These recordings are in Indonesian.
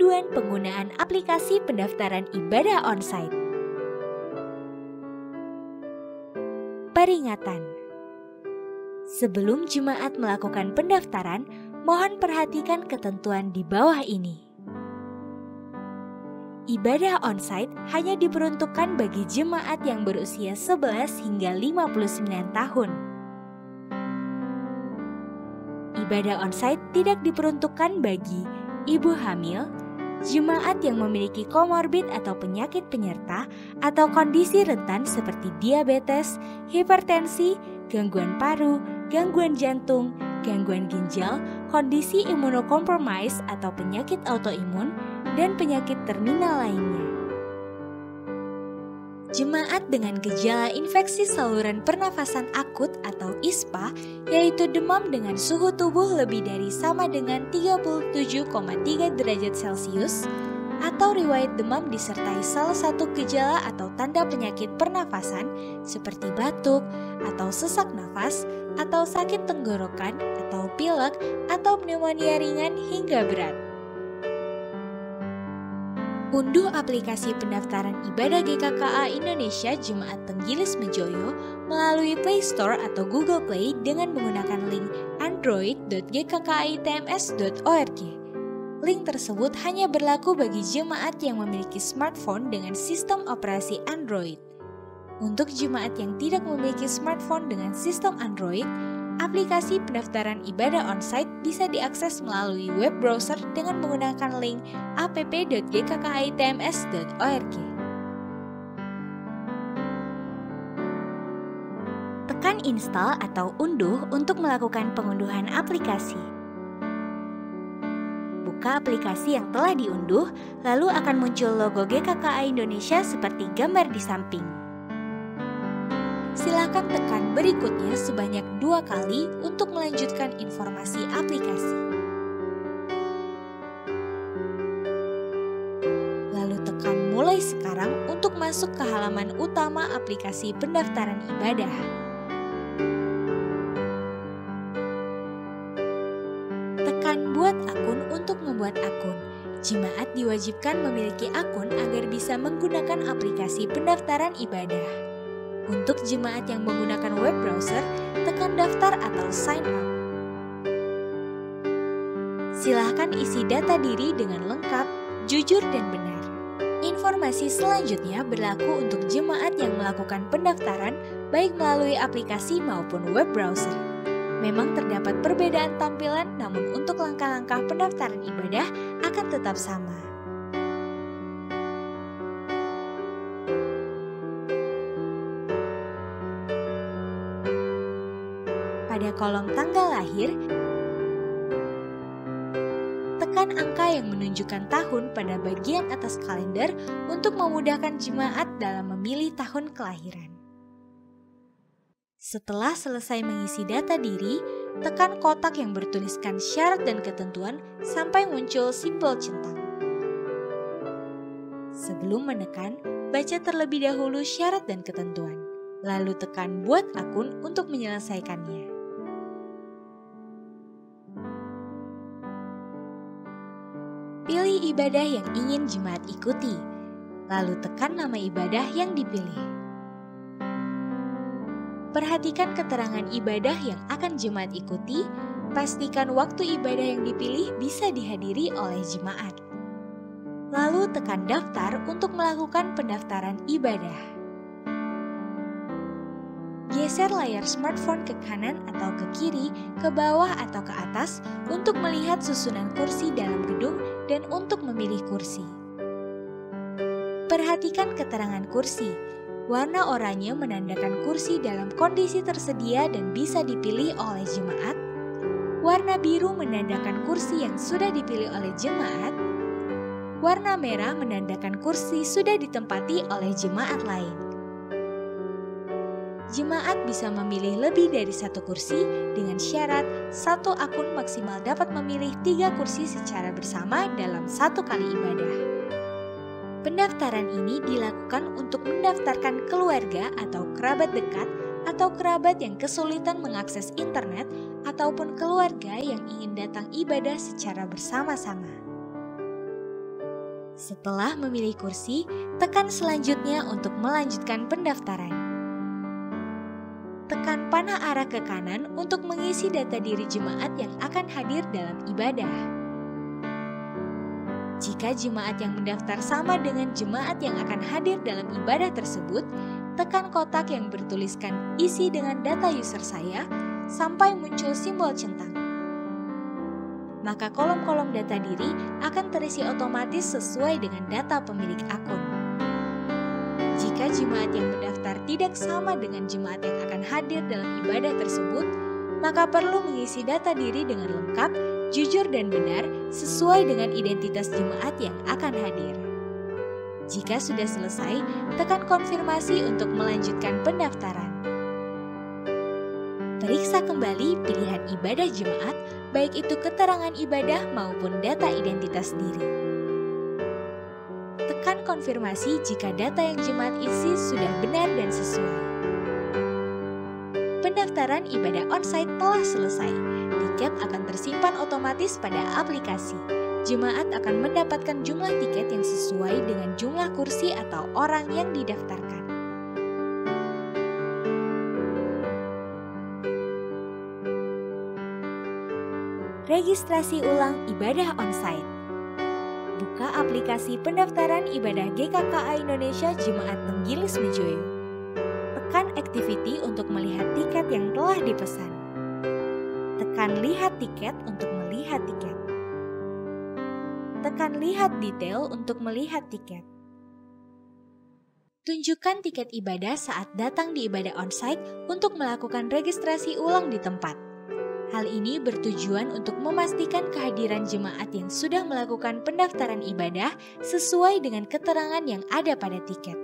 Panduan penggunaan aplikasi pendaftaran ibadah onsite. Peringatan. Sebelum jemaat melakukan pendaftaran, mohon perhatikan ketentuan di bawah ini. Ibadah onsite hanya diperuntukkan bagi jemaat yang berusia 11 hingga 59 tahun. Ibadah onsite tidak diperuntukkan bagi ibu hamil, jemaat yang memiliki komorbid atau penyakit penyerta, atau kondisi rentan seperti diabetes, hipertensi, gangguan paru, gangguan jantung, gangguan ginjal, kondisi imunokompromis atau penyakit autoimun, dan penyakit terminal lainnya. Jemaat dengan gejala infeksi saluran pernafasan akut atau ISPA, yaitu demam dengan suhu tubuh lebih dari sama dengan 37,3 derajat Celcius, atau riwayat demam disertai salah satu gejala atau tanda penyakit pernafasan seperti batuk atau sesak nafas, atau sakit tenggorokan atau pilek atau pneumonia ringan hingga berat. Unduh aplikasi pendaftaran ibadah GKKA Indonesia Jemaat Tenggilis Mejoyo melalui Play Store atau Google Play dengan menggunakan link android.gkkaitms.org. Link tersebut hanya berlaku bagi jemaat yang memiliki smartphone dengan sistem operasi Android. Untuk jemaat yang tidak memiliki smartphone dengan sistem Android, aplikasi pendaftaran ibadah onsite bisa diakses melalui web browser dengan menggunakan link app.gkkaitms.org. Tekan install atau unduh untuk melakukan pengunduhan aplikasi. Buka aplikasi yang telah diunduh, lalu akan muncul logo GKKA Indonesia seperti gambar di samping. Silakan tekan berikutnya sebanyak 2 kali untuk melanjutkan informasi aplikasi. Lalu tekan mulai sekarang untuk masuk ke halaman utama aplikasi pendaftaran ibadah. Tekan buat akun untuk membuat akun. Jemaat diwajibkan memiliki akun agar bisa menggunakan aplikasi pendaftaran ibadah. Untuk jemaat yang menggunakan web browser, tekan daftar atau sign up. Silahkan isi data diri dengan lengkap, jujur, dan benar. Informasi selanjutnya berlaku untuk jemaat yang melakukan pendaftaran baik melalui aplikasi maupun web browser. Memang terdapat perbedaan tampilan, namun untuk langkah-langkah pendaftaran ibadah akan tetap sama. Pada kolom tanggal lahir, tekan angka yang menunjukkan tahun pada bagian atas kalender untuk memudahkan jemaat dalam memilih tahun kelahiran. Setelah selesai mengisi data diri, tekan kotak yang bertuliskan syarat dan ketentuan sampai muncul simbol centang. Sebelum menekan, baca terlebih dahulu syarat dan ketentuan, lalu tekan buat akun untuk menyelesaikannya. Pilih ibadah yang ingin jemaat ikuti, lalu tekan nama ibadah yang dipilih. Perhatikan keterangan ibadah yang akan jemaat ikuti, pastikan waktu ibadah yang dipilih bisa dihadiri oleh jemaat. Lalu tekan daftar untuk melakukan pendaftaran ibadah. Geser layar smartphone ke kanan atau ke kiri, ke bawah atau ke atas untuk melihat susunan kursi dalam gedung dan untuk memilih kursi. Perhatikan keterangan kursi. Warna oranye menandakan kursi dalam kondisi tersedia dan bisa dipilih oleh jemaat. Warna biru menandakan kursi yang sudah dipilih oleh jemaat. Warna merah menandakan kursi sudah ditempati oleh jemaat lain. Jemaat bisa memilih lebih dari 1 kursi dengan syarat 1 akun maksimal dapat memilih 3 kursi secara bersama dalam 1 kali ibadah. Pendaftaran ini dilakukan untuk mendaftarkan keluarga atau kerabat dekat atau kerabat yang kesulitan mengakses internet ataupun keluarga yang ingin datang ibadah secara bersama-sama. Setelah memilih kursi, tekan selanjutnya untuk melanjutkan pendaftaran. Tekan panah arah ke kanan untuk mengisi data diri jemaat yang akan hadir dalam ibadah. Jika jemaat yang mendaftar sama dengan jemaat yang akan hadir dalam ibadah tersebut, tekan kotak yang bertuliskan isi dengan data user saya sampai muncul simbol centang. Maka kolom-kolom data diri akan terisi otomatis sesuai dengan data pemilik akun. Jika jemaat yang mendaftar tidak sama dengan jemaat yang akan hadir dalam ibadah tersebut, maka perlu mengisi data diri dengan lengkap, jujur dan benar sesuai dengan identitas jemaat yang akan hadir. Jika sudah selesai, tekan konfirmasi untuk melanjutkan pendaftaran. Periksa kembali pilihan ibadah jemaat, baik itu keterangan ibadah maupun data identitas diri. Tekan konfirmasi jika data yang jemaat isi sudah benar dan sesuai. Pendaftaran ibadah onsite telah selesai. Tiket akan tersimpan otomatis pada aplikasi. Jemaat akan mendapatkan jumlah tiket yang sesuai dengan jumlah kursi atau orang yang didaftarkan. Registrasi ulang ibadah onsite. Buka aplikasi pendaftaran ibadah GKKA Indonesia Jemaat Tenggilis Mejoyo. Tekan activity untuk melihat tiket yang telah dipesan. Tekan lihat tiket untuk melihat tiket. Tekan lihat detail untuk melihat tiket. Tunjukkan tiket ibadah saat datang di ibadah onsite untuk melakukan registrasi ulang di tempat. Hal ini bertujuan untuk memastikan kehadiran jemaat yang sudah melakukan pendaftaran ibadah sesuai dengan keterangan yang ada pada tiket.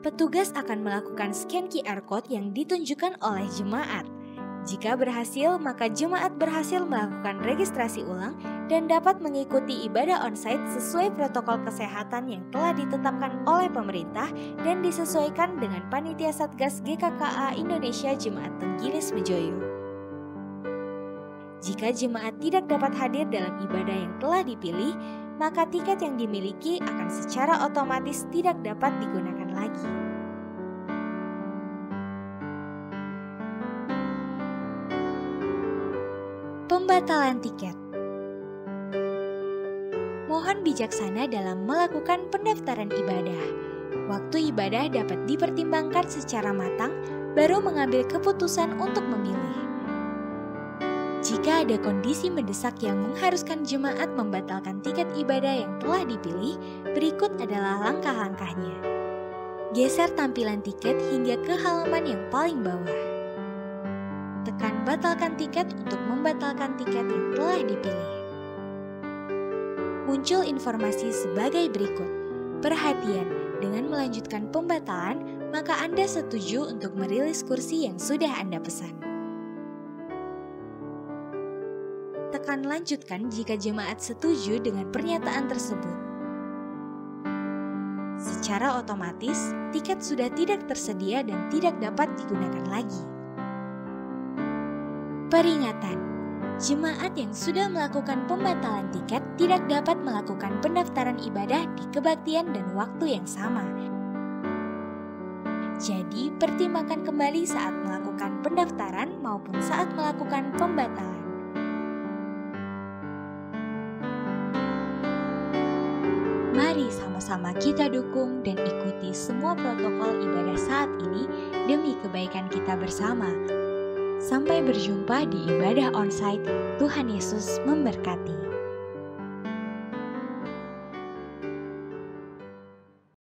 Petugas akan melakukan scan QR Code yang ditunjukkan oleh jemaat. Jika berhasil, maka jemaat berhasil melakukan registrasi ulang dan dapat mengikuti ibadah onsite sesuai protokol kesehatan yang telah ditetapkan oleh pemerintah dan disesuaikan dengan Panitia Satgas GKKA Indonesia Jemaat Tenggilis Mejoyo. Jika jemaat tidak dapat hadir dalam ibadah yang telah dipilih, maka tiket yang dimiliki akan secara otomatis tidak dapat digunakan lagi. Pembatalan tiket. Mohon bijaksana dalam melakukan pendaftaran ibadah. Waktu ibadah dapat dipertimbangkan secara matang, baru mengambil keputusan untuk memilih. Jika ada kondisi mendesak yang mengharuskan jemaat membatalkan tiket ibadah yang telah dipilih, berikut adalah langkah-langkahnya. Geser tampilan tiket hingga ke halaman yang paling bawah. Tekan batalkan tiket untuk membatalkan tiket yang telah dipilih. Muncul informasi sebagai berikut. Perhatian, dengan melanjutkan pembatalan, maka Anda setuju untuk merilis kursi yang sudah Anda pesan. Tekan lanjutkan jika jemaat setuju dengan pernyataan tersebut. Secara otomatis, tiket sudah tidak tersedia dan tidak dapat digunakan lagi. Peringatan, jemaat yang sudah melakukan pembatalan tiket tidak dapat melakukan pendaftaran ibadah di kebaktian dan waktu yang sama. Jadi, pertimbangkan kembali saat melakukan pendaftaran maupun saat melakukan pembatalan. Mari sama-sama kita dukung dan ikuti semua protokol ibadah saat ini demi kebaikan kita bersama. Sampai berjumpa di ibadah onsite. Tuhan Yesus memberkati.